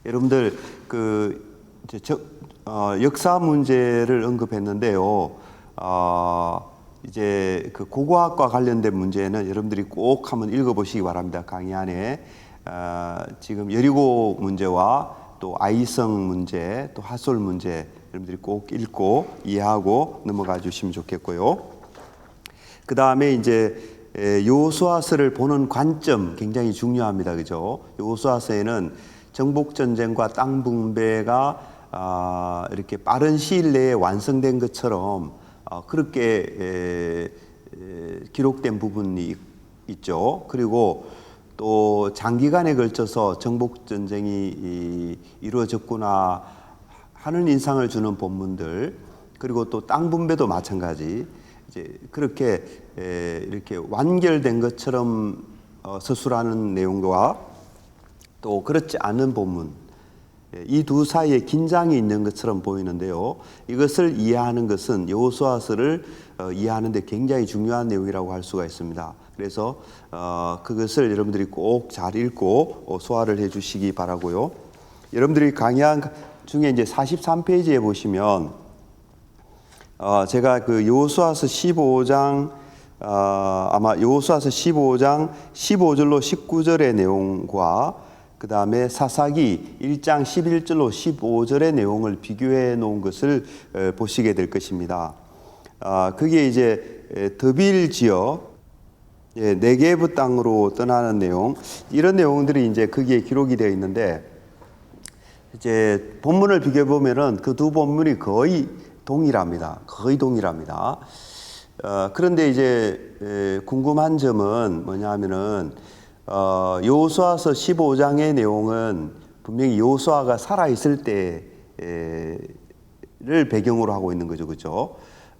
여러분들 역사 문제를 언급했는데요. 이제 그 고고학과 관련된 문제는 여러분들이 꼭 한번 읽어보시기 바랍니다. 강의 안에 지금 여리고 문제와 또 아이성 문제, 또 하솔 문제 여러분들이 꼭 읽고 이해하고 넘어가 주시면 좋겠고요. 그 다음에 이제 여호수아서를 보는 관점 굉장히 중요합니다. 그죠? 여호수아서에는 정복전쟁과 땅 분배가 이렇게 빠른 시일 내에 완성된 것처럼 그렇게 기록된 부분이 있죠. 그리고 또 장기간에 걸쳐서 정복전쟁이 이루어졌구나 하는 인상을 주는 본문들, 그리고 또 땅 분배도 마찬가지 이제 그렇게 이렇게 완결된 것처럼 서술하는 내용과 또 그렇지 않은 본문, 이 두 사이에 긴장이 있는 것처럼 보이는데요. 이것을 이해하는 것은 여호수아서를 이해하는 데 굉장히 중요한 내용이라고 할 수가 있습니다. 그래서 그것을 여러분들이 꼭 잘 읽고 소화를 해 주시기 바라고요. 여러분들이 강의한 중에 이제 43페이지에 보시면 제가 그 여호수아서 15장 아마 여호수아서 15장 15절로 19절의 내용과 그 다음에 사사기 1장 11절로 15절의 내용을 비교해 놓은 것을 보시게 될 것입니다. 그게 이제 드빌 지역 네게브 땅으로 떠나는 내용, 이런 내용들이 이제 거기에 기록이 되어 있는데, 이제 본문을 비교해 보면은 그 두 본문이 거의 동일합니다. 거의 동일합니다. 그런데 이제 궁금한 점은 뭐냐면은 여호수아서 15장의 내용은 분명히 여호수아가 살아 있을 때를 배경으로 하고 있는 거죠, 그렇죠?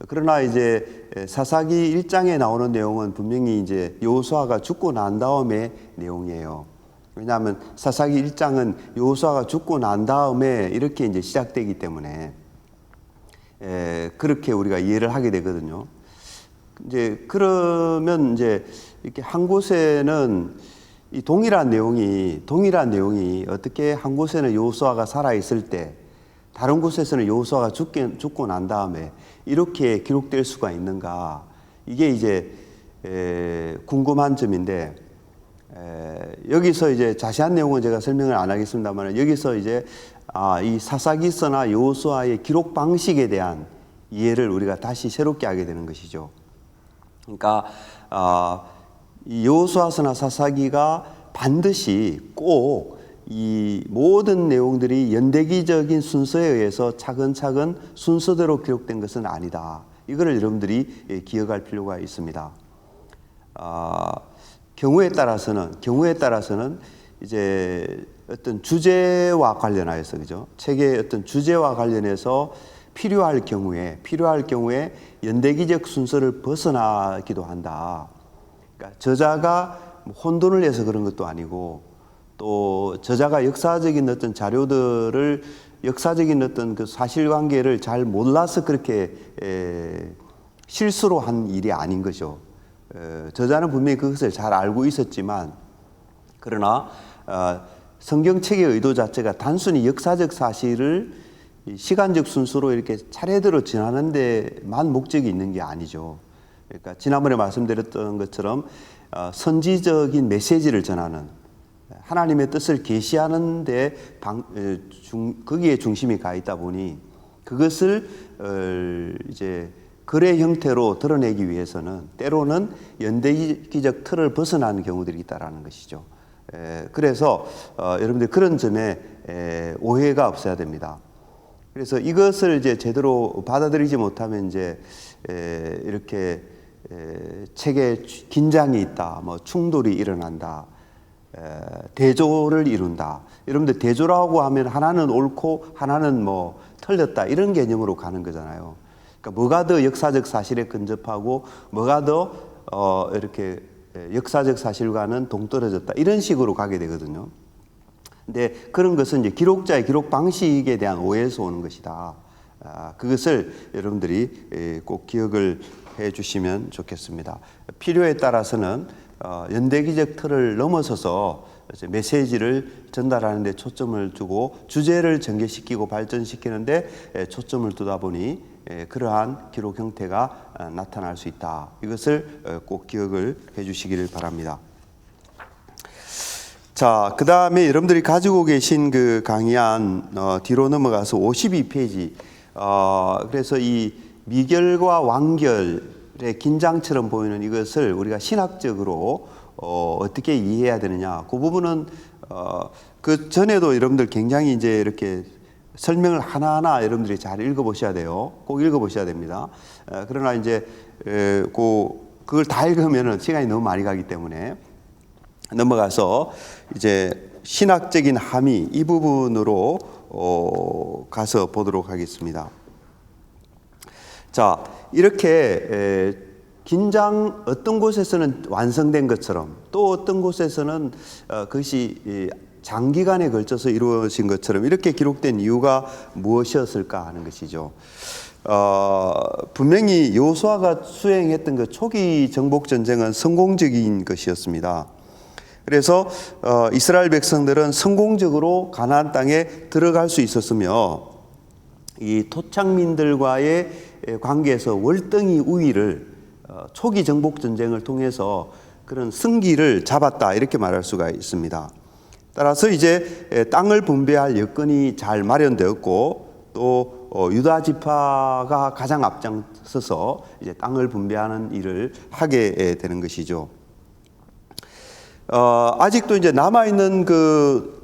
그러나 이제 사사기 1장에 나오는 내용은 분명히 이제 여호수아가 죽고 난 다음의 내용이에요. 왜냐하면 사사기 1장은 여호수아가 죽고 난 다음에 이렇게 이제 시작되기 때문에 그렇게 우리가 이해를 하게 되거든요. 이제 그러면 이제 이렇게 한 곳에는 이 동일한 내용이 어떻게 한 곳에는 여호수아가 살아 있을 때 다른 곳에서는 여호수아가 죽고 난 다음에 이렇게 기록될 수가 있는가? 이게 이제 궁금한 점인데, 여기서 이제 자세한 내용은 제가 설명을 안 하겠습니다만, 여기서 이제 이 사사기서나 여호수아의 기록 방식에 대한 이해를 우리가 다시 새롭게 하게 되는 것이죠. 그러니까 이 여호수아서나 사사기가 반드시 꼭 이 모든 내용들이 연대기적인 순서에 의해서 차근차근 순서대로 기록된 것은 아니다. 이거를 여러분들이 기억할 필요가 있습니다. 경우에 따라서는 이제 어떤 주제와 관련하여서, 그죠? 책의 어떤 주제와 관련해서 필요할 경우에 연대기적 순서를 벗어나기도 한다. 그러니까 저자가 혼돈을 내서 그런 것도 아니고, 또 저자가 역사적인 어떤 자료들을, 역사적인 어떤 그 사실관계를 잘 몰라서 그렇게 실수로 한 일이 아닌 거죠. 저자는 분명히 그것을 잘 알고 있었지만, 그러나 성경책의 의도 자체가 단순히 역사적 사실을 시간적 순서로 이렇게 차례대로 전하는 데만 목적이 있는 게 아니죠. 그러니까 지난번에 말씀드렸던 것처럼 선지적인 메시지를 전하는, 하나님의 뜻을 계시하는 데 거기에 중심이 가 있다 보니 그것을 이제 글의 형태로 드러내기 위해서는 때로는 연대기적 틀을 벗어나는 경우들이 있다라는 것이죠. 그래서 여러분들 그런 점에 오해가 없어야 됩니다. 그래서 이것을 이제 제대로 받아들이지 못하면 이제 이렇게 책에 긴장이 있다, 뭐 충돌이 일어난다, 대조를 이룬다. 여러분들 대조라고 하면 하나는 옳고 하나는 뭐 틀렸다, 이런 개념으로 가는 거잖아요. 그러니까 뭐가 더 역사적 사실에 근접하고 뭐가 더 이렇게 역사적 사실과는 동떨어졌다, 이런 식으로 가게 되거든요. 근데 그런 것은 이제 기록자의 기록 방식에 대한 오해에서 오는 것이다. 그것을 여러분들이 꼭 기억을 해 주시면 좋겠습니다. 필요에 따라서는 연대기적 틀을 넘어서서 이제 메시지를 전달하는 데 초점을 두고 주제를 전개시키고 발전시키는데 초점을 두다 보니 그러한 기록 형태가 나타날 수 있다. 이것을 꼭 기억을 해 주시기를 바랍니다. 자, 그 다음에 여러분들이 가지고 계신 그 강의안 뒤로 넘어가서 52페이지. 그래서 이 미결과 완결의 긴장처럼 보이는 이것을 우리가 신학적으로 어떻게 이해해야 되느냐. 그 부분은 그 전에도 여러분들 굉장히 이제 이렇게 설명을 하나하나 여러분들이 잘 읽어보셔야 돼요. 꼭 읽어보셔야 됩니다. 그러나 이제 그걸 다 읽으면은 시간이 너무 많이 가기 때문에 넘어가서 이제 신학적인 함의 이 부분으로 가서 보도록 하겠습니다. 자, 이렇게 긴장 어떤 곳에서는 완성된 것처럼 또 어떤 곳에서는 그것이 장기간에 걸쳐서 이루어진 것처럼 이렇게 기록된 이유가 무엇이었을까 하는 것이죠. 분명히 여호수아가 수행했던 그 초기 정복 전쟁은 성공적인 것이었습니다. 그래서 이스라엘 백성들은 성공적으로 가나안 땅에 들어갈 수 있었으며 이 토착민들과의 관계에서 월등히 우위를 초기 정복 전쟁을 통해서 그런 승기를 잡았다 이렇게 말할 수가 있습니다. 따라서 이제 땅을 분배할 여건이 잘 마련되었고 또 유다 지파가 가장 앞장서서 이제 땅을 분배하는 일을 하게 되는 것이죠. 아직도 이제 남아있는 그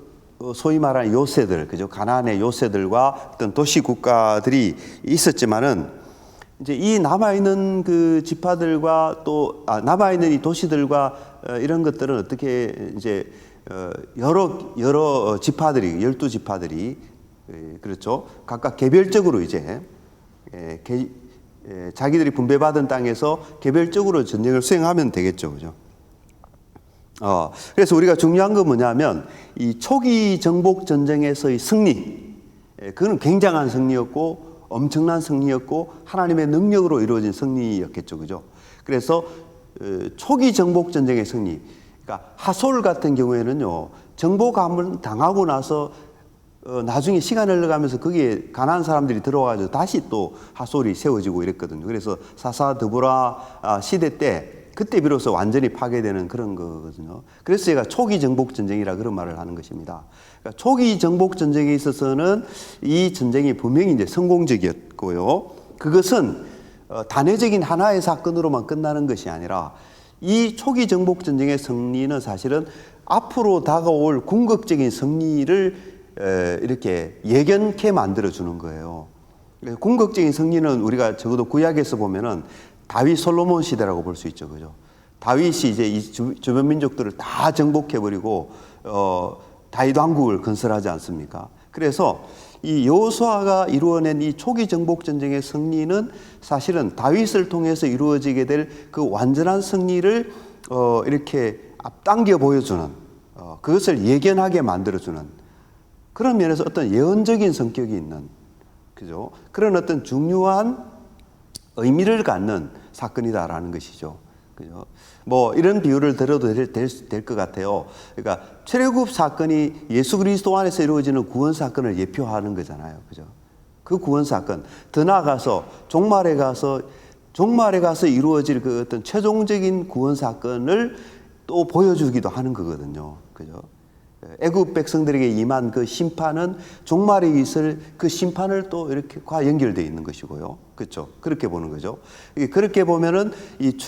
소위 말하는 요새들, 그죠? 가나안의 요새들과 어떤 도시 국가들이 있었지만은 이제 이 남아있는 그 지파들과 또 남아있는 이 도시들과 이런 것들은 어떻게 이제 여러 지파들이 12지파들이 그렇죠? 각각 개별적으로 이제 자기들이 분배받은 땅에서 개별적으로 전쟁을 수행하면 되겠죠, 그죠? 그래서 우리가 중요한 건 뭐냐면 이 초기 정복 전쟁에서의 승리, 그건 굉장한 승리였고 엄청난 승리였고 하나님의 능력으로 이루어진 승리였겠죠, 그죠? 그래서 초기 정복 전쟁의 승리, 그러니까 하솔 같은 경우에는요 정복함을 당하고 나서 나중에 시간을 흘러가면서 거기에 가난한 사람들이 들어와가지고 다시 또 하솔이 세워지고 이랬거든요. 그래서 사사 드보라 시대 때 그때 비로소 완전히 파괴되는 그런 거거든요. 그래서 제가 초기 정복 전쟁이라 그런 말을 하는 것입니다. 그러니까 초기 정복 전쟁에 있어서는 이 전쟁이 분명히 이제 성공적이었고요. 그것은 단회적인 하나의 사건으로만 끝나는 것이 아니라 이 초기 정복 전쟁의 승리는 사실은 앞으로 다가올 궁극적인 승리를 이렇게 예견케 만들어 주는 거예요. 궁극적인 승리는 우리가 적어도 구약에서 보면은 다윗 솔로몬 시대라고 볼 수 있죠, 그죠? 다윗이 이제 이 주변 민족들을 다 정복해버리고 다윗 왕국을 건설하지 않습니까? 그래서 이 여호수아가 이루어낸 이 초기 정복 전쟁의 승리는 사실은 다윗을 통해서 이루어지게 될 그 완전한 승리를 이렇게 앞당겨 보여주는 그것을 예견하게 만들어주는 그런 면에서 어떤 예언적인 성격이 있는, 그죠? 그런 어떤 중요한 의미를 갖는 사건이다라는 것이죠. 그죠? 뭐 이런 비유를 들어도 될 것 같아요. 그러니까 출애굽 사건이 예수 그리스도 안에서 이루어지는 구원 사건을 예표하는 거잖아요. 그죠? 그 구원 사건, 더 나아가서 종말에 가서 이루어질 그 어떤 최종적인 구원 사건을 또 보여주기도 하는 거거든요. 그죠? 애굽 백성들에게 임한 그 심판은 종말에 있을 그 심판을 또 이렇게과 연결되어 있는 것이고요. 그렇죠? 그렇게 보는 거죠. 그렇게 보면은 이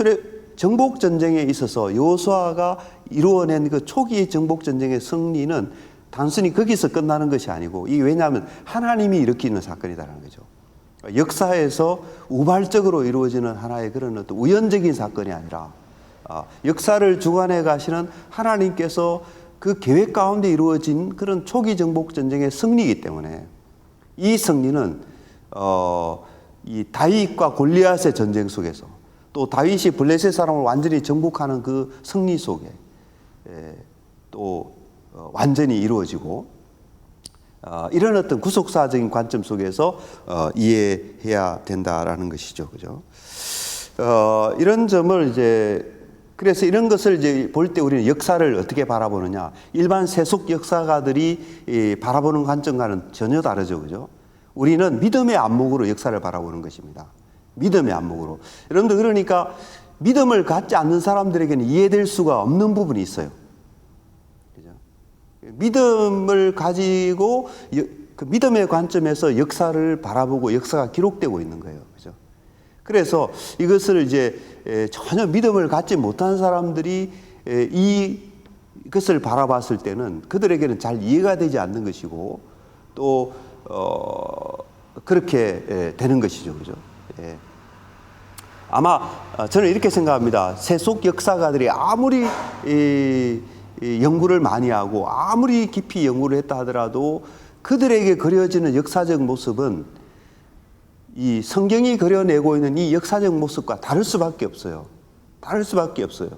정복 전쟁에 있어서 여호수아가 이루어낸 그 초기의 정복 전쟁의 승리는 단순히 거기서 끝나는 것이 아니고 이게 왜냐하면 하나님이 일으키는 사건이다라는 거죠. 역사에서 우발적으로 이루어지는 하나의 그런 어떤 우연적인 사건이 아니라 역사를 주관해 가시는 하나님께서 그 계획 가운데 이루어진 그런 초기 정복 전쟁의 승리이기 때문에 이 승리는 이 다윗과 골리앗의 전쟁 속에서 또 다윗이 블레셋 사람을 완전히 정복하는 그 승리 속에 또 완전히 이루어지고 이런 어떤 구속사적인 관점 속에서 이해해야 된다라는 것이죠, 그죠? 이런 점을 이제 그래서 이런 것을 이제 볼 때 우리는 역사를 어떻게 바라보느냐. 일반 세속 역사가들이 바라보는 관점과는 전혀 다르죠. 그죠? 우리는 믿음의 안목으로 역사를 바라보는 것입니다. 믿음의 안목으로. 여러분들 그러니까 믿음을 갖지 않는 사람들에게는 이해될 수가 없는 부분이 있어요. 그죠? 믿음을 가지고 그 믿음의 관점에서 역사를 바라보고 역사가 기록되고 있는 거예요. 그죠? 그래서 이것을 이제 전혀 믿음을 갖지 못한 사람들이 이것을 바라봤을 때는 그들에게는 잘 이해가 되지 않는 것이고 또 그렇게 되는 것이죠. 그죠? 예. 아마 저는 이렇게 생각합니다. 세속 역사가들이 아무리 연구를 많이 하고 아무리 깊이 연구를 했다 하더라도 그들에게 그려지는 역사적 모습은 이 성경이 그려내고 있는 이 역사적 모습과 다를 수밖에 없어요. 다를 수밖에 없어요.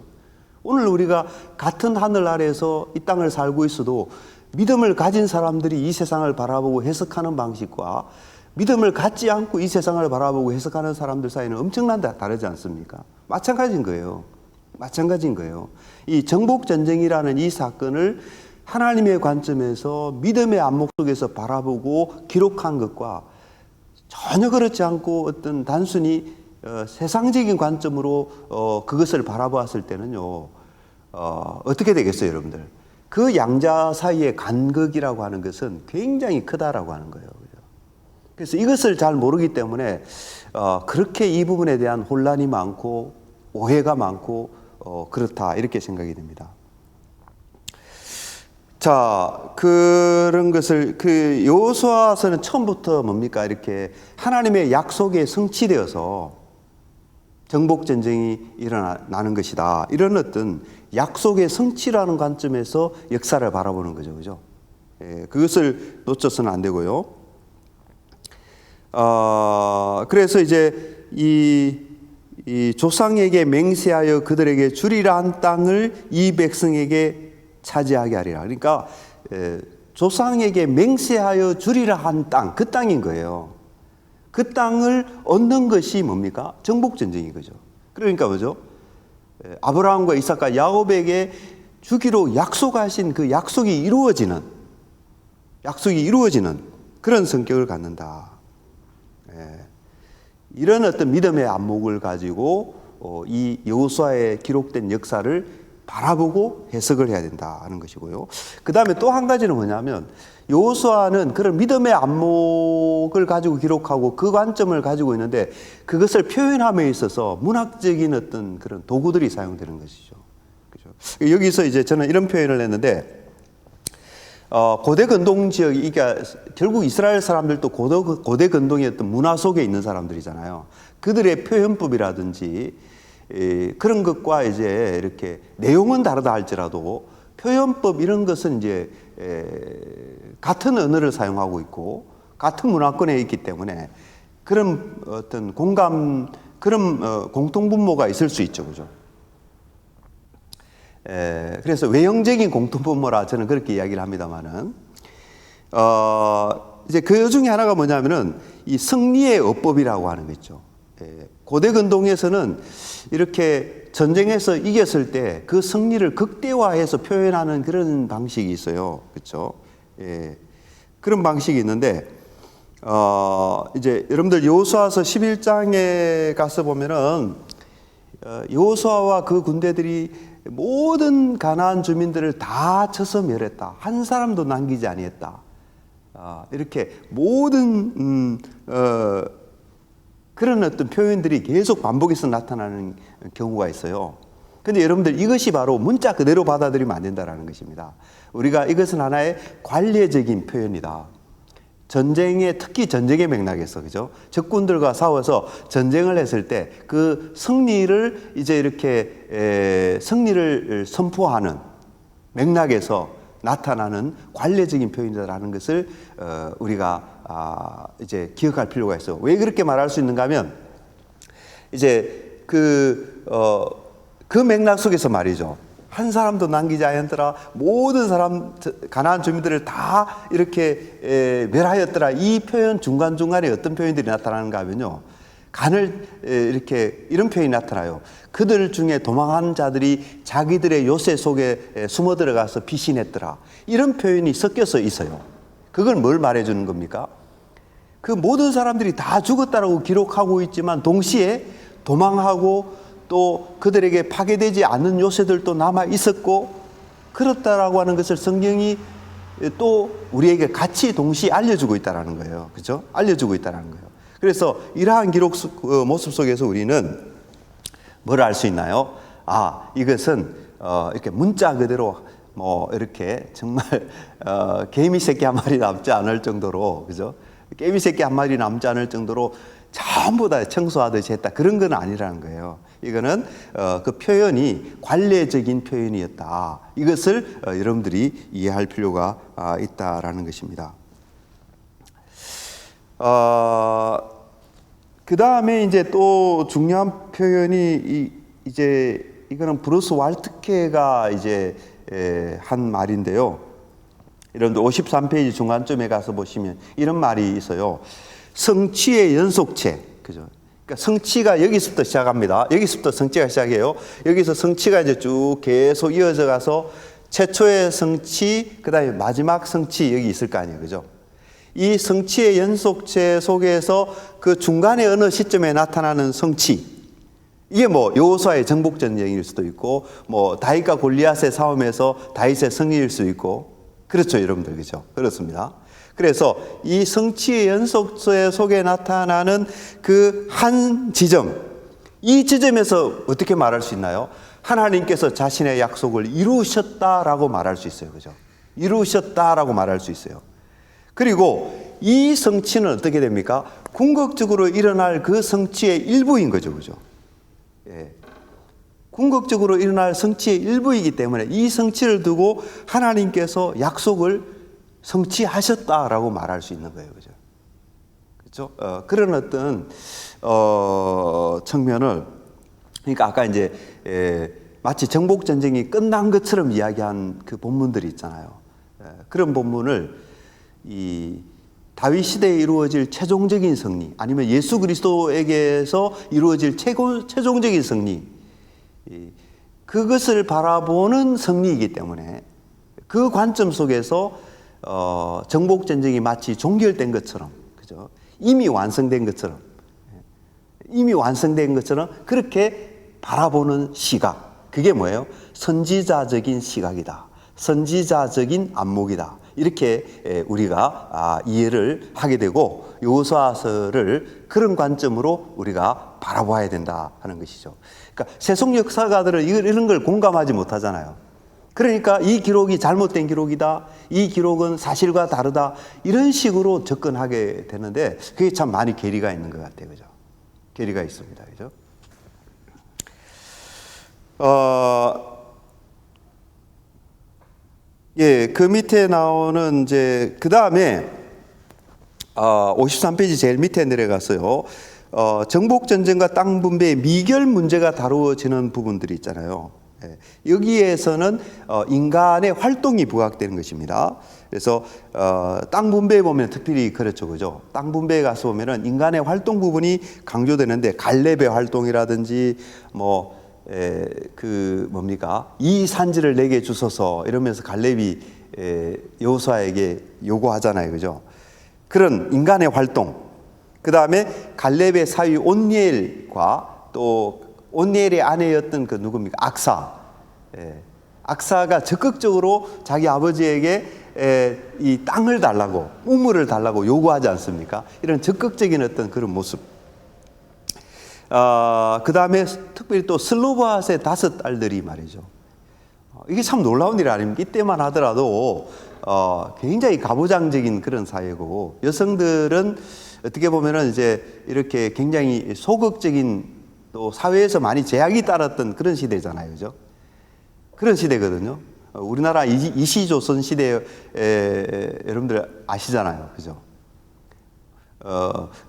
오늘 우리가 같은 하늘 아래에서 이 땅을 살고 있어도 믿음을 가진 사람들이 이 세상을 바라보고 해석하는 방식과 믿음을 갖지 않고 이 세상을 바라보고 해석하는 사람들 사이는 엄청난 다르지 않습니까? 마찬가지인 거예요. 마찬가지인 거예요. 이 정복전쟁이라는 이 사건을 하나님의 관점에서 믿음의 안목 속에서 바라보고 기록한 것과 전혀 그렇지 않고 어떤 단순히 세상적인 관점으로 그것을 바라보았을 때는요, 어떻게 되겠어요, 여러분들? 그 양자 사이의 간극이라고 하는 것은 굉장히 크다라고 하는 거예요. 그래서 이것을 잘 모르기 때문에 그렇게 이 부분에 대한 혼란이 많고 오해가 많고 그렇다 이렇게 생각이 됩니다. 자, 그런 것을 그 여호수아서는 처음부터 뭡니까? 이렇게 하나님의 약속에 성취되어서 정복 전쟁이 일어나는 것이다. 이런 어떤 약속의 성취라는 관점에서 역사를 바라보는 거죠, 그죠? 예, 그것을 놓쳐서는 안 되고요. 그래서 이제 이 조상에게 맹세하여 그들에게 주리라 한 땅을 이 백성에게 차지하게 하리라. 그러니까 조상에게 맹세하여 주리라 한 땅, 그 땅인 거예요. 그 땅을 얻는 것이 뭡니까? 정복전쟁인 거죠. 그러니까 뭐죠? 아브라함과 이삭과 야곱에게 주기로 약속하신 그 약속이 이루어지는 그런 성격을 갖는다. 이런 어떤 믿음의 안목을 가지고 이 여호수아에 기록된 역사를 바라보고 해석을 해야 된다 하는 것이고요. 그 다음에 또 한 가지는 뭐냐면 여호수아는 그런 믿음의 안목을 가지고 기록하고 그 관점을 가지고 있는데 그것을 표현함에 있어서 문학적인 어떤 그런 도구들이 사용되는 것이죠. 그죠? 여기서 이제 저는 이런 표현을 했는데 고대 근동 지역이 그러니까 결국 이스라엘 사람들도 고대 근동의 어떤 문화 속에 있는 사람들이잖아요. 그들의 표현법이라든지 그런 것과 이제 이렇게 내용은 다르다 할지라도 표현법 이런 것은 이제 같은 언어를 사용하고 있고 같은 문화권에 있기 때문에 그런 어떤 그런 공통분모가 있을 수 있죠, 그죠? 그래서 외형적인 공통분모라 저는 그렇게 이야기를 합니다만은 이제 그 중에 하나가 뭐냐면은 이 승리의 어법이라고 하는 거 있죠. 고대 근동에서는 이렇게 전쟁에서 이겼을 때 그 승리를 극대화해서 표현하는 그런 방식이 있어요. 그렇죠? 그런 방식이 있는데 이제 여러분들 여호수아서 11장에 가서 보면은 여호수아와 그 군대들이 모든 가나안 주민들을 다 쳐서 멸했다. 한 사람도 남기지 아니했다. 이렇게 모든 그런 어떤 표현들이 계속 반복해서 나타나는 경우가 있어요. 그런데 여러분들 이것이 바로 문자 그대로 받아들이면 안 된다는 것입니다. 우리가 이것은 하나의 관례적인 표현이다. 특히 전쟁의 맥락에서, 그죠? 적군들과 싸워서 전쟁을 했을 때 그 승리를 이제 이렇게 승리를 선포하는 맥락에서 나타나는 관례적인 표현이라는 것을 우리가 이제 기억할 필요가 있어요. 왜 그렇게 말할 수 있는가 하면 이제 그 맥락 속에서 말이죠. 한 사람도 남기지 않았더라. 모든 가나안 주민들을 다 이렇게 멸하였더라. 이 표현 중간중간에 어떤 표현들이 나타나는가 하면요. 간을 이렇게 이런 표현이 나타나요. 그들 중에 도망한 자들이 자기들의 요새 속에 숨어 들어가서 피신했더라. 이런 표현이 섞여서 있어요. 그건 뭘 말해주는 겁니까? 그 모든 사람들이 다 죽었다라고 기록하고 있지만 동시에 도망하고 또 그들에게 파괴되지 않는 요새들도 남아 있었고 그렇다라고 하는 것을 성경이 또 우리에게 같이 동시에 알려주고 있다는 거예요. 그렇죠? 알려주고 있다는 거예요. 그래서 이러한 기록 모습 속에서 우리는 뭘 알 수 있나요? 아, 이것은 이렇게 문자 그대로 뭐 이렇게 정말 개미 새끼 한 마리 남지 않을 정도로, 그죠? 개미 새끼 한 마리 남지 않을 정도로 전부 다 청소하듯이 했다. 그런 건 아니라는 거예요. 이거는 그 표현이 관례적인 표현이었다. 이것을 여러분들이 이해할 필요가 있다라는 것입니다. 그 다음에 이제 또 중요한 표현이 이제 이거는 브루스 왈트케가 이제 한 말인데요. 여러분들 53페이지 중간쯤에 가서 보시면 이런 말이 있어요. 성취의 연속체, 그죠? 그러니까 성취가 여기서부터 시작합니다. 여기서부터 성취가 시작해요. 여기서 성취가 이제 쭉 계속 이어져 가서 최초의 성취, 그 다음에 마지막 성취 여기 있을 거 아니에요, 그죠? 이 성취의 연속체 속에서 그 중간에 어느 시점에 나타나는 성취, 이게 뭐 여호수아의 정복 전쟁일 수도 있고, 뭐 다윗과 골리앗의 싸움에서 다윗의 승리일 수 있고, 그렇죠, 여러분들, 그죠? 그렇습니다. 그래서 이 성취의 연속체 속에 나타나는 그 한 지점, 이 지점에서 어떻게 말할 수 있나요? 하나님께서 자신의 약속을 이루셨다라고 말할 수 있어요, 그죠? 이루셨다라고 말할 수 있어요. 그리고 이 성취는 어떻게 됩니까? 궁극적으로 일어날 그 성취의 일부인 거죠, 그죠? 예. 궁극적으로 일어날 성취의 일부이기 때문에 이 성취를 두고 하나님께서 약속을 성취하셨다라고 말할 수 있는 거예요, 그죠? 그렇죠? 그런 어떤 측면을, 그러니까 아까 이제 마치 정복 전쟁이 끝난 것처럼 이야기한 그 본문들이 있잖아요. 그런 본문을 이 다윗 시대에 이루어질 최종적인 승리, 아니면 예수 그리스도에게서 이루어질 최종적인 승리, 그것을 바라보는 승리이기 때문에 그 관점 속에서 정복 전쟁이 마치 종결된 것처럼, 그죠? 이미 완성된 것처럼 그렇게 바라보는 시각, 그게 뭐예요? 선지자적인 시각이다. 선지자적인 안목이다. 이렇게 우리가 이해를 하게 되고 여호수아서를 그런 관점으로 우리가 바라봐야 된다 하는 것이죠. 그러니까 세속 역사가들은 이런 걸 공감하지 못하잖아요. 그러니까 이 기록이 잘못된 기록이다, 이 기록은 사실과 다르다, 이런 식으로 접근하게 되는데 그게 참 많이 괴리가 있는 것 같아요, 그죠? 괴리가 있습니다, 그죠? 예, 그 밑에 나오는 이제 그 다음에 53페이지 제일 밑에 내려가서요. 정복 전쟁과 땅 분배의 미결 문제가 다루어지는 부분들이 있잖아요. 예, 여기에서는 인간의 활동이 부각되는 것입니다. 그래서 땅 분배에 보면 특별히 그렇죠, 그죠? 땅 분배에 가서 보면은 인간의 활동 부분이 강조되는데 갈렙의 활동이라든지 뭐 그 뭡니까? 이 산지를 내게 주소서 이러면서 갈렙이 여호수아에게 요구하잖아요, 그죠? 그런 인간의 활동, 그 다음에 갈렙의 사위 온니엘과 또 온니엘의 아내였던 그 누굽니까? 악사. 악사가 적극적으로 자기 아버지에게 이 땅을 달라고, 우물을 달라고 요구하지 않습니까? 이런 적극적인 어떤 그런 모습. 그 다음에 특별히 또 슬로바스의 5 딸들이 말이죠. 이게 참 놀라운 일 아닙니까? 이때만 하더라도 굉장히 가부장적인 그런 사회고, 여성들은 어떻게 보면은 이제 이렇게 굉장히 소극적인, 또 사회에서 많이 제약이 따랐던 그런 시대잖아요, 그죠? 그런 시대거든요. 우리나라 이시조선 시대에 여러분들 아시잖아요, 그죠?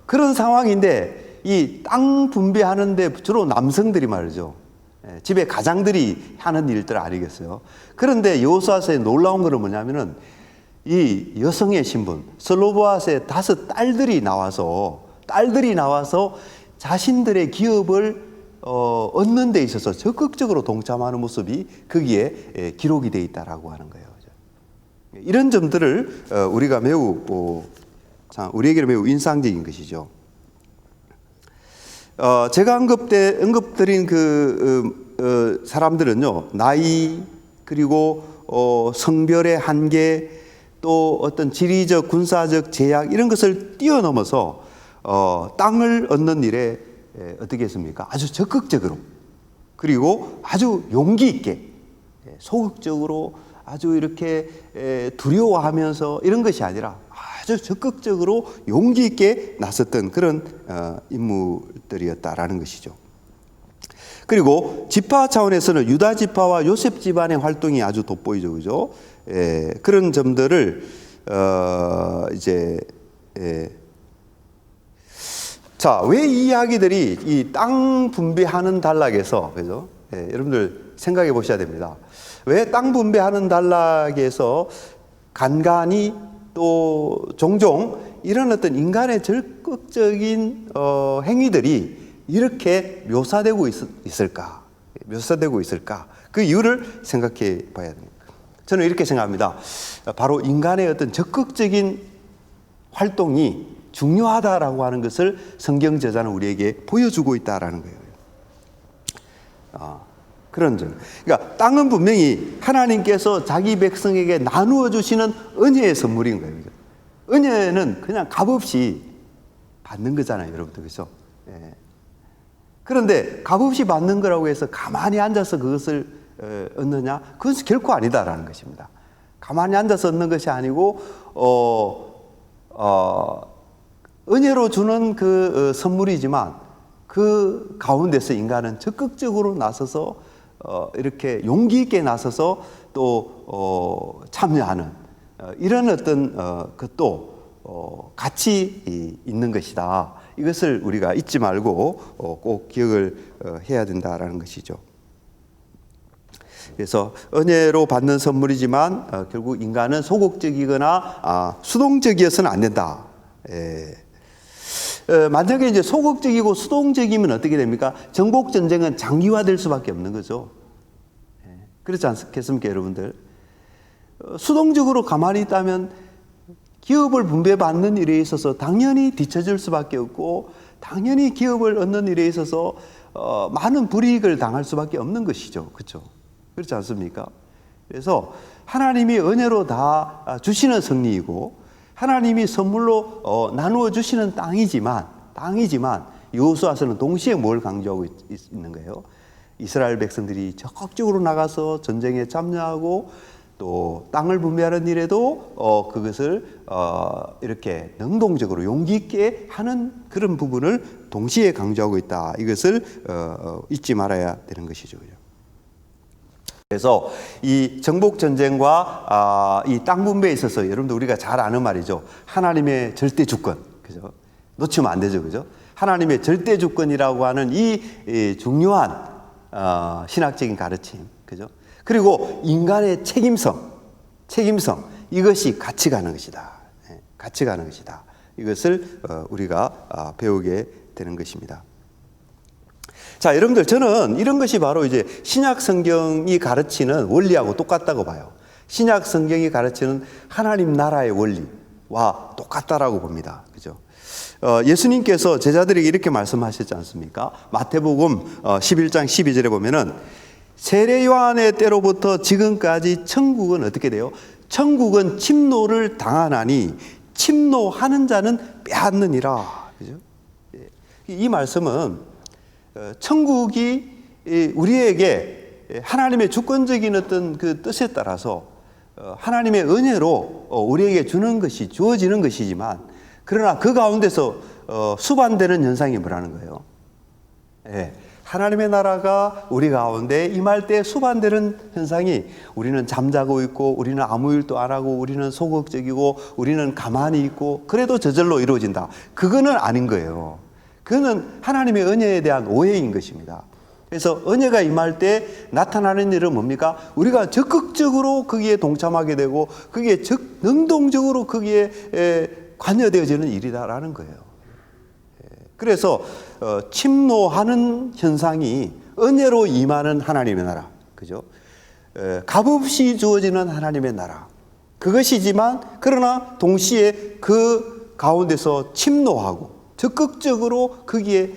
그런 상황인데 이 땅 분배하는데 주로 남성들이 말이죠. 집에 가장들이 하는 일들 아니겠어요? 그런데 여호수아서에 놀라운 것은 뭐냐면은 이 여성의 신분, 슬로보아스의 5 딸들이 나와서 자신들의 기업을 얻는 데 있어서 적극적으로 동참하는 모습이 거기에 기록이 되어 있다라고 하는 거예요. 이런 점들을 우리가 매우 우리에게 매우 인상적인 것이죠. 제가 언급드린 그 사람들은요, 나이 그리고 성별의 한계, 또 어떤 지리적 군사적 제약 이런 것을 뛰어넘어서 땅을 얻는 일에 어떻게 했습니까? 아주 적극적으로, 그리고 아주 용기 있게, 소극적으로 아주 이렇게 두려워하면서 이런 것이 아니라 아주 적극적으로 용기 있게 나섰던 그런 인물들이었다라는 것이죠. 그리고 지파 차원에서는 유다 지파와 요셉 집안의 활동이 아주 돋보이죠, 그죠? 그런 점들을 자, 왜 이 이야기들이 이 땅 분배하는 단락에서, 그죠? 여러분들 생각해 보셔야 됩니다. 왜 땅 분배하는 단락에서 간간히 또 종종 이런 어떤 인간의 적극적인 행위들이 이렇게 묘사되고 있을까? 묘사되고 있을까? 그 이유를 생각해 봐야 됩니다. 저는 이렇게 생각합니다. 바로 인간의 어떤 적극적인 활동이 중요하다라고 하는 것을 성경 저자는 우리에게 보여주고 있다라는 거예요. 그런 점. 그러니까 땅은 분명히 하나님께서 자기 백성에게 나누어 주시는 은혜의 선물인 거예요. 은혜는 그냥 값없이 받는 거잖아요, 여러분들. 그렇죠? 그런데 값없이 받는 거라고 해서 가만히 앉아서 그것을 얻느냐? 그것은 결코 아니다라는 것입니다. 가만히 앉아서 얻는 것이 아니고 은혜로 주는 그 선물이지만 그 가운데서 인간은 적극적으로 나서서 이렇게 용기 있게 나서서 또 참여하는 이런 어떤 것도 같이 있는 것이다. 이것을 우리가 잊지 말고 꼭 기억을 해야 된다라는 것이죠. 그래서 은혜로 받는 선물이지만 결국 인간은 소극적이거나 수동적이어서는 안 된다. 만약에 이제 소극적이고 수동적이면 어떻게 됩니까? 정복 전쟁은 장기화될 수밖에 없는 거죠. 그렇지 않겠습니까, 여러분들? 수동적으로 가만히 있다면 기업을 분배받는 일에 있어서 당연히 뒤처질 수밖에 없고, 당연히 기업을 얻는 일에 있어서 많은 불이익을 당할 수밖에 없는 것이죠. 그렇죠? 그렇지 않습니까? 그래서 하나님이 은혜로 다 주시는 승리이고, 하나님이 선물로 나누어 주시는 땅이지만 여호수아서는 동시에 뭘 강조하고 있는 거예요? 이스라엘 백성들이 적극적으로 나가서 전쟁에 참여하고 또 땅을 분배하는 일에도 그것을 이렇게 능동적으로 용기 있게 하는 그런 부분을 동시에 강조하고 있다. 이것을 잊지 말아야 되는 것이죠. 그래서 이 정복 전쟁과 이 땅 분배에 있어서 여러분들 우리가 잘 아는 말이죠. 하나님의 절대 주권, 그죠? 놓치면 안 되죠, 그죠? 하나님의 절대 주권이라고 하는 이 중요한 신학적인 가르침, 그죠? 그리고 인간의 책임성 이것이 같이 가는 것이다. 같이 가는 것이다. 이것을 우리가 배우게 되는 것입니다. 자, 여러분들, 저는 이런 것이 바로 이제 신약 성경이 가르치는 원리하고 똑같다고 봐요. 신약 성경이 가르치는 하나님 나라의 원리와 똑같다라고 봅니다. 그죠? 예수님께서 제자들에게 이렇게 말씀하셨지 않습니까? 마태복음 11장 12절에 보면은 세례 요한의 때로부터 지금까지 천국은 어떻게 돼요? 천국은 침노를 당하나니 침노하는 자는 빼앗느니라. 그죠? 이 말씀은 천국이 우리에게 하나님의 주권적인 어떤 그 뜻에 따라서 하나님의 은혜로 우리에게 주어지는 것이지만, 그러나 그 가운데서 수반되는 현상이 뭐라는 거예요? 하나님의 나라가 우리 가운데 임할 때 수반되는 현상이, 우리는 잠자고 있고, 우리는 아무 일도 안 하고, 우리는 소극적이고, 우리는 가만히 있고, 그래도 저절로 이루어진다. 그거는 아닌 거예요. 그거는 하나님의 은혜에 대한 오해인 것입니다. 그래서 은혜가 임할 때 나타나는 일은 뭡니까? 우리가 적극적으로 거기에 동참하게 되고, 거기에 능동적으로 거기에 관여되어지는 일이다라는 거예요. 그래서 침노하는 현상이 은혜로 임하는 하나님의 나라, 그죠? 값없이 주어지는 하나님의 나라, 그것이지만 그러나 동시에 그 가운데서 침노하고 적극적으로 거기에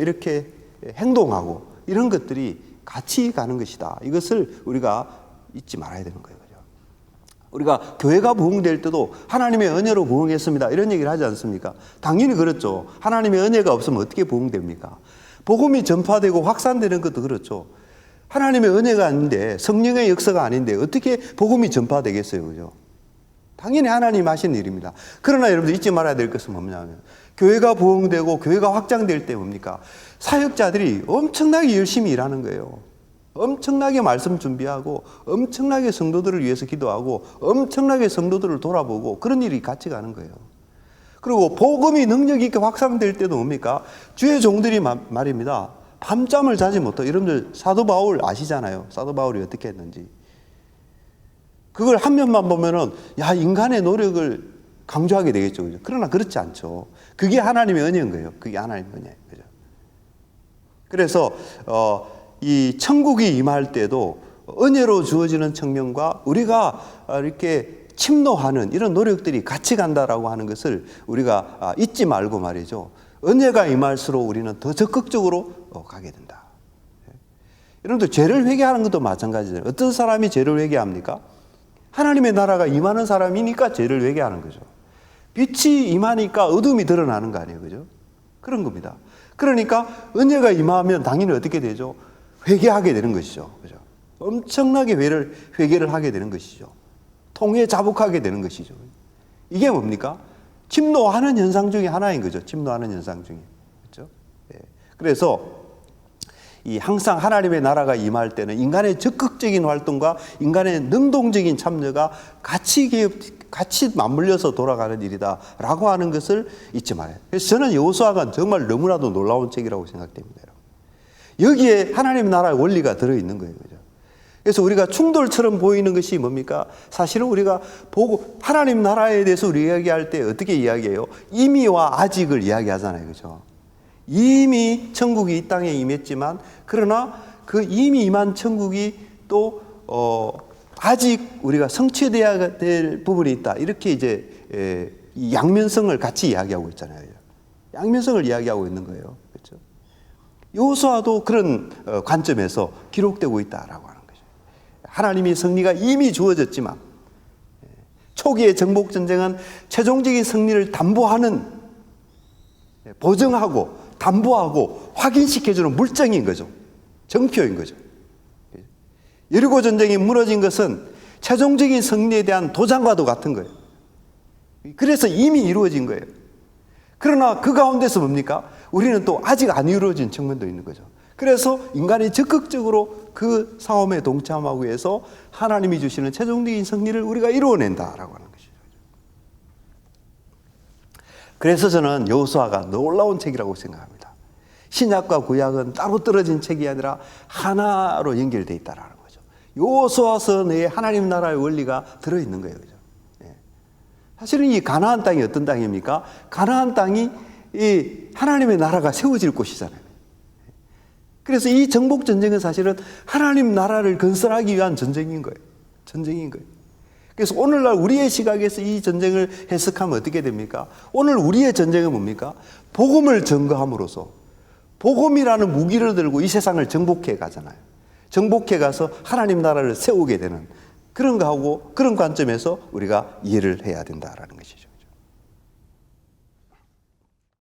이렇게 행동하고 이런 것들이 같이 가는 것이다. 이것을 우리가 잊지 말아야 되는 거예요. 그죠? 우리가 교회가 부흥될 때도 하나님의 은혜로 부흥했습니다, 이런 얘기를 하지 않습니까? 당연히 그렇죠. 하나님의 은혜가 없으면 어떻게 부흥됩니까? 복음이 전파되고 확산되는 것도 그렇죠. 하나님의 은혜가 아닌데, 성령의 역사가 아닌데 어떻게 복음이 전파되겠어요? 그죠? 당연히 하나님 하시는 일입니다. 그러나 여러분들 잊지 말아야 될 것은 뭐냐면, 교회가 부흥되고 교회가 확장될 때 뭡니까? 사역자들이 엄청나게 열심히 일하는 거예요. 엄청나게 말씀 준비하고 엄청나게 성도들을 위해서 기도하고 엄청나게 성도들을 돌아보고 그런 일이 같이 가는 거예요. 그리고 복음이 능력 있게 확산될 때도 뭡니까? 주의 종들이 말입니다. 밤잠을 자지 못하고, 여러분들 사도 바울 아시잖아요. 사도 바울이 어떻게 했는지. 그걸 한 면만 보면은 야, 인간의 노력을 강조하게 되겠죠. 그죠? 그러나 그렇지 않죠. 그게 하나님의 은혜인 거예요. 그게 하나님의 은혜. 그죠? 그래서 이 천국이 임할 때도 은혜로 주어지는 측면과 우리가 이렇게 침노하는 이런 노력들이 같이 간다라고 하는 것을 우리가 잊지 말고 말이죠. 은혜가 임할수록 우리는 더 적극적으로 가게 된다. 여러분들 죄를 회개하는 것도 마찬가지잖아요. 어떤 사람이 죄를 회개합니까? 하나님의 나라가 임하는 사람이니까 죄를 회개하는 거죠. 빛이 임하니까 어둠이 드러나는 거 아니에요. 그죠? 그런 겁니다. 그러니까 은혜가 임하면 당연히 어떻게 되죠? 회개하게 되는 것이죠. 그죠? 엄청나게 회개를 하게 되는 것이죠. 통회 자복하게 되는 것이죠. 이게 뭡니까? 침노하는 현상 중에 하나인 거죠. 침노하는 현상 중에. 그렇죠? 예. 그래서 이 항상 하나님의 나라가 임할 때는 인간의 적극적인 활동과 인간의 능동적인 참여가 같이 맞물려서 돌아가는 일이다라고 하는 것을 잊지 말아요. 그래서 저는 여호수아가 정말 너무나도 놀라운 책이라고 생각됩니다. 여기에 하나님의 나라의 원리가 들어있는 거예요. 그죠? 그래서 우리가 충돌처럼 보이는 것이 뭡니까? 사실은 우리가 보고 하나님 나라에 대해서 우리 이야기할 때 어떻게 이야기해요? 이미와 아직을 이야기하잖아요. 그죠? 이미 천국이 이 땅에 임했지만 그러나 그 이미 임한 천국이 또 아직 우리가 성취되어야 될 부분이 있다. 이렇게 이제 이 양면성을 같이 이야기하고 있잖아요. 양면성을 이야기하고 있는 거예요. 그렇죠? 여호수아도 그런 관점에서 기록되고 있다라고 하는 거죠. 하나님의 승리가 이미 주어졌지만 초기의 정복 전쟁은 최종적인 승리를 담보하는, 보증하고 담보하고 확인시켜주는 물정인 거죠. 정표인 거죠. 여리고 전쟁이 무너진 것은 최종적인 승리에 대한 도장과도 같은 거예요. 그래서 이미 이루어진 거예요. 그러나 그 가운데서 뭡니까? 우리는 또 아직 안 이루어진 측면도 있는 거죠. 그래서 인간이 적극적으로 그 싸움에 동참하기 위해서 하나님이 주시는 최종적인 승리를 우리가 이루어낸다라고 하는 것이죠. 그래서 저는 여호수아가 놀라운 책이라고 생각합니다. 신약과 구약은 따로 떨어진 책이 아니라 하나로 연결되어 있다라는 거죠. 여호수아서 내에 하나님 나라의 원리가 들어있는 거예요. 그죠? 사실은 이 가나안 땅이 어떤 땅입니까? 가나안 땅이 이 하나님의 나라가 세워질 곳이잖아요. 그래서 이 정복 전쟁은 사실은 하나님 나라를 건설하기 위한 전쟁인 거예요. 전쟁인 거예요. 그래서 오늘날 우리의 시각에서 이 전쟁을 해석하면 어떻게 됩니까? 오늘 우리의 전쟁은 뭡니까? 복음을 전거함으로써 복음이라는 무기를 들고 이 세상을 정복해 가잖아요. 정복해 가서 하나님 나라를 세우게 되는 그런 거하고 그런 관점에서 우리가 이해를 해야 된다라는 것이죠.